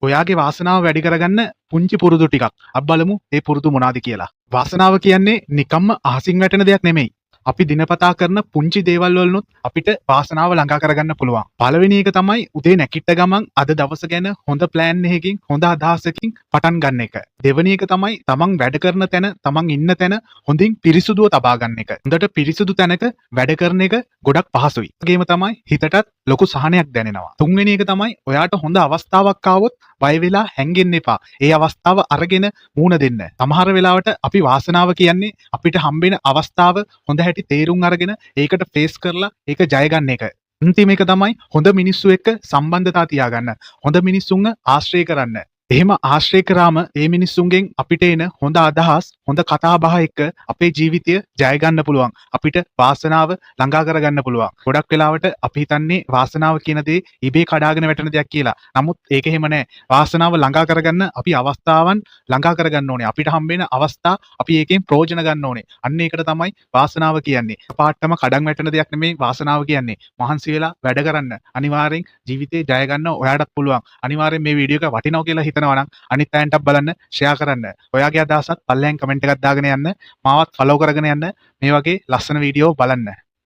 ඔයාගේ වාසනාව වැඩි කරගන්න පුංචි පුරුදු ටිකක්. අපි බලමු මේ පුරුදු මොනවාද කියලා. වාසනාව කියන්නේ නිකම්ම අහසින් වැටෙන දෙයක් නෙමෙයි. අපි දිනපතා කරන පුංචි දේවල් වලනුත් අපිට වාසනාව ළඟා කරගන්න පුළුවන්. පළවෙනි එක තමයි උදේ නැගිට ගමන් අද දවස ගැන හොඳ ප්ලෑන් එකකින් හොඳ අදහසකින් පටන් ගන්න එක. දෙවෙනි එක තමයි තමන් වැඩ කරන තැන තමන් ඉන්න තැන හොඳින් පිරිසුදුව තබා ගන්න එක. හොඳට පිරිසුදු තැනක වැඩ කරන එක ගොඩක් පහසුයි. ඒගොම තමයි හිතටත් ලොකු සහනයක් දැනෙනවා. තුන්වෙනි එක තමයි ඔයාට හොඳ අවස්ථාවක් ආවොත් බය වෙලා හැංගෙන්න එපා. ඒ අවස්ථාව අරගෙන මූණ දෙන්න. සමහර වෙලාවට අපි වාසනාව කියන්නේ අපිට හම්බෙන අවස්ථාව හොඳ හැටි තේරුම් අරගෙන ඒකට ෆේස් කරලා ඒක ජය ගන්න එක. අන්තිම එක තමයි හොඳ මිනිස්සු එක්ක සම්බන්ධතා තියාගන්න. හොඳ මිනිස්සුන්ව ආශ්‍රය කරන්න. එහෙම ආශ්‍රය කරාම ඒ මිනිස්සුන්ගෙන් අපිට එන හොඳ අදහස් හොඳ කතා බහ එක්ක අපේ ජීවිතය ජය ගන්න පුළුවන්. අපිට වාසනාව ළඟා කරගන්න පුළුවන්. ගොඩක් වෙලාවට අපි හිතන්නේ වාසනාව කියන දේ ඉබේ කඩාගෙන වැටෙන දෙයක් කියලා. නමුත් ඒක එහෙම නැහැ. වාසනාව ළඟා කරගන්න අපි අවස්ථාවන් ළඟා කරගන්න ඕනේ. අපිට හම්බෙන අවස්ථා අපි ඒකෙන් ප්‍රයෝජන ගන්න ඕනේ. අන්න ඒකට තමයි වාසනාව කියන්නේ. පාටම කඩන් වැටෙන දෙයක් නෙමෙයි වාසනාව කියන්නේ. මහන්සි වෙලා වැඩ කරන්න. අනිවාර්යෙන් ජීවිතේ ජය ගන්න ඔයාටත් පුළුවන්. අනිවාර්යෙන් මේ වීඩියෝ එක වටිනවා කියලා හිතනවා නම් අනිත් අයන්ටත් බලන්න ෂෙයා කරන්න. ඔයාගේ අදහසත් පල්ලෙන් කමෙන්ට් එකක් දාගෙන යන්න. මාවත් ෆලෝ කරගෙන යන්න. මේ වගේ ලස්සන වීඩියෝ බලන්න.